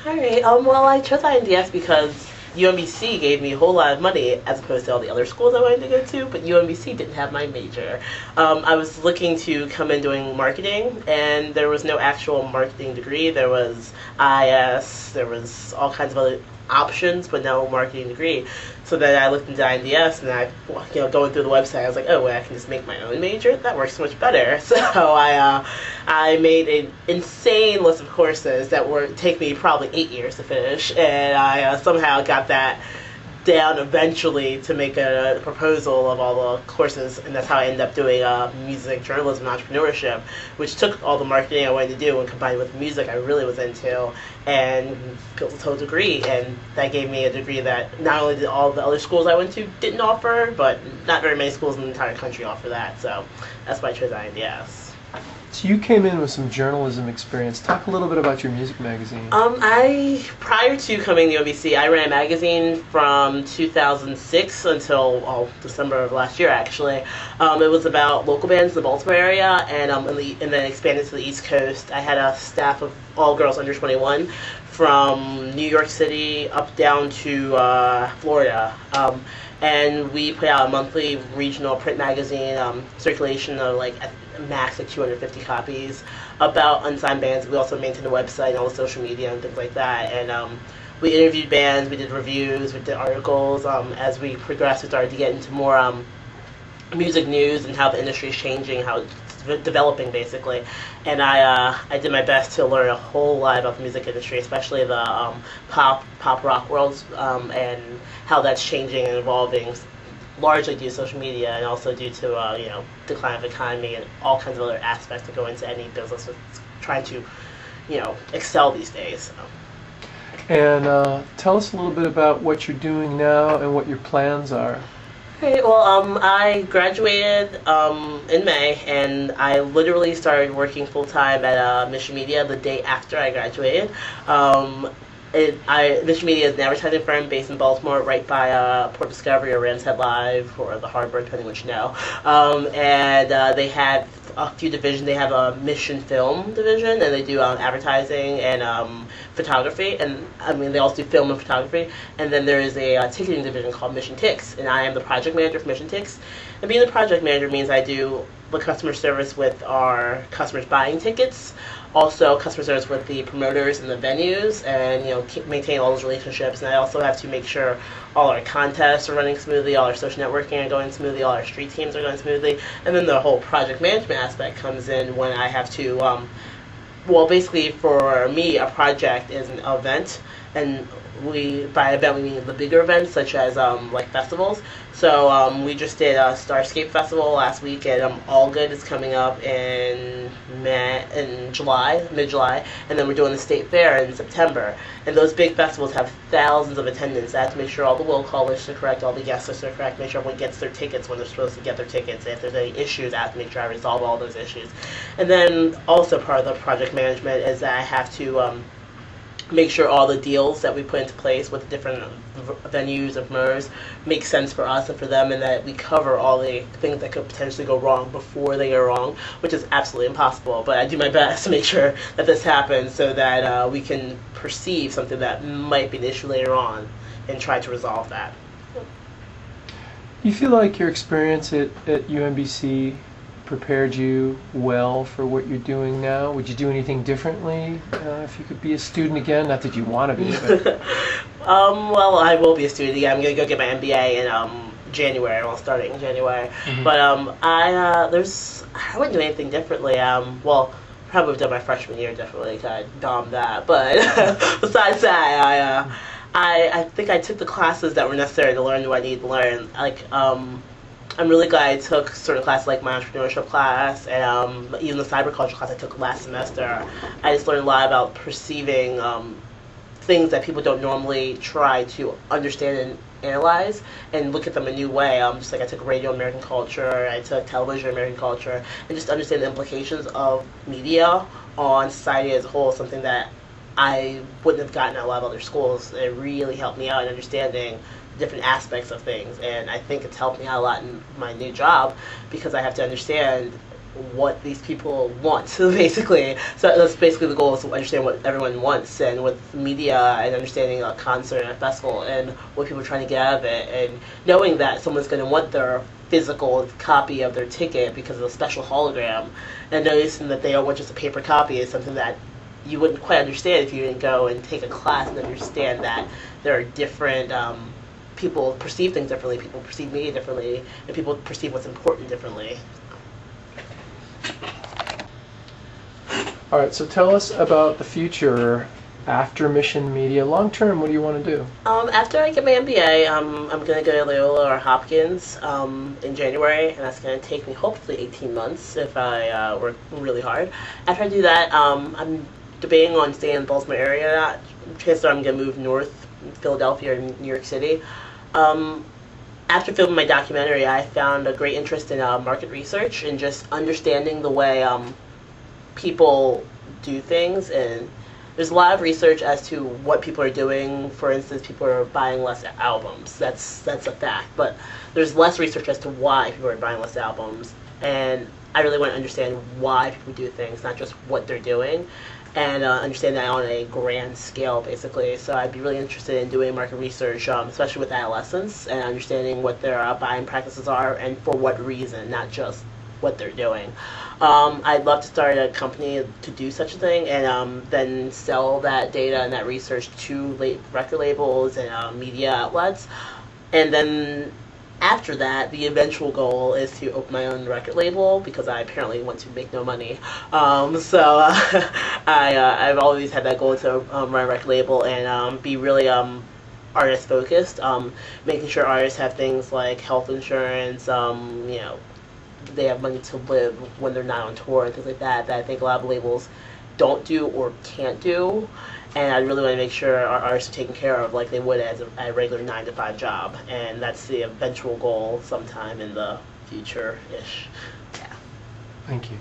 Alright, well, I chose INDS because UMBC gave me a whole lot of money as opposed to all the other schools I wanted to go to, but UMBC didn't have my major. I was looking to come in doing marketing, and there was no actual marketing degree. There was IS, there was all kinds of other options, but no marketing degree. So then I looked into INDS, and I, going through the website, I was like, oh, wait, I can just make my own major? That works so much better. So I made an insane list of courses that would take me probably 8 years to finish, and I somehow got that down eventually to make a proposal of all the courses, and that's how I ended up doing music, journalism, and entrepreneurship, which took all the marketing I wanted to do and combined with music I really was into, and built a total degree. And that gave me a degree that not only did all the other schools I went to didn't offer, but not very many schools in the entire country offer that. So that's why I chose INDS. So you came in with some journalism experience. Talk a little bit about your music magazine. Prior to coming to UMBC, I ran a magazine from 2006 until December of last year, actually. It was about local bands in the Baltimore area, and then expanded to the East Coast. I had a staff of all girls under 21 from New York City up down to Florida. And we put out a monthly regional print magazine, circulation of like max like 250 copies, about unsigned bands. We also maintained a website and all the social media and things like that. And we interviewed bands, we did reviews, we did articles. As we progressed, we started to get into more music news and how the industry is changing, how it's developing basically. And I did my best to learn a whole lot about the music industry, especially the pop rock worlds, and how that's changing and evolving, largely due to social media and also due to decline of economy and all kinds of other aspects that go into any business that's trying to excel these days. And tell us a little bit about what you're doing now and what your plans are. Okay, well, I graduated in May, and I literally started working full-time at Mission Media the day after I graduated. Mission Media is an advertising firm based in Baltimore, right by Port Discovery or Rams Head Live or the Harbor, depending on what you know. And they had a few divisions. They have a Mission Film division, and they do advertising and photography. And I mean, they also do film and photography. And then there is a ticketing division called Mission Tix, and I am the project manager for Mission Tix. And being the project manager means I do the customer service with our customers buying tickets, also customer service with the promoters and the venues, and maintain all those relationships. And I also have to make sure all our contests are running smoothly, all our social networking are going smoothly, all our street teams are going smoothly. And then the whole project management aspect comes in when I have to basically for me a project is an event, and by event we mean the bigger events such as like festivals. So we just did a Starscape Festival last week, and All Good is coming up in July, mid-July, and then we're doing the State Fair in September. And those big festivals have thousands of attendants. I have to make sure all the will call lists are correct, all the guest lists are correct, make sure everyone gets their tickets when they're supposed to get their tickets. And if there's any issues, I have to make sure I resolve all those issues. And then also part of the project management is that I have to make sure all the deals that we put into place with the different venues and promoters make sense for us and for them, and that we cover all the things that could potentially go wrong before they go wrong, which is absolutely impossible. But I do my best to make sure that this happens so that we can perceive something that might be an issue later on and try to resolve that. You feel like your experience at UMBC prepared you well for what you're doing now? Would you do anything differently if you could be a student again? Not that you want to be, but... well, I will be a student again. I'm going to go get my MBA in January. I'll start it in January. Mm-hmm. But I wouldn't do anything differently. Well, probably would have done my freshman year differently, kind of bombed that. But besides that, I think I took the classes that were necessary to learn what I needed to learn. Like, I'm really glad I took certain classes like my entrepreneurship class and even the cyberculture class I took last semester. I just learned a lot about perceiving things that people don't normally try to understand and analyze and look at them a new way. Just like I took radio American culture, I took television American culture, and just understand the implications of media on society as a whole, something that I wouldn't have gotten at a lot of other schools. It really helped me out in understanding different aspects of things, and I think it's helped me out a lot in my new job because I have to understand what these people want, basically. So that's basically the goal, is to understand what everyone wants, and with media and understanding a concert and a festival and what people are trying to get out of it, and knowing that someone's going to want their physical copy of their ticket because of a special hologram, and noticing that they don't want just a paper copy is something that you wouldn't quite understand if you didn't go and take a class and understand that there are different people perceive things differently, people perceive media differently, and people perceive what's important differently. All right, so tell us about the future after Mission Media. Long term, what do you want to do? After I get my MBA, I'm going to go to Loyola or Hopkins in January, and that's going to take me hopefully 18 months if I work really hard. After I do that, I'm debating on staying in the Baltimore area. Chances are I'm going to move north, Philadelphia or New York City. After filming my documentary, I found a great interest in market research and just understanding the way people do things, and there's a lot of research as to what people are doing. For instance, people are buying less albums. That's a fact. But there's less research as to why people are buying less albums, and I really want to understand why people do things, not just what they're doing, and understand that on a grand scale, basically. So I'd be really interested in doing market research, especially with adolescents, and understanding what their buying practices are and for what reason, not just what they're doing. I'd love to start a company to do such a thing, and then sell that data and that research to record labels and media outlets. And then after that, the eventual goal is to open my own record label, because I apparently want to make no money. I've always had that goal to run a record label and be really artist focused, making sure artists have things like health insurance, they have money to live when they're not on tour and things like that, that I think a lot of labels don't do or can't do. And I really want to make sure our artists are taken care of like they would as a regular 9-to-5 job. And that's the eventual goal sometime in the future-ish. Yeah. Thank you.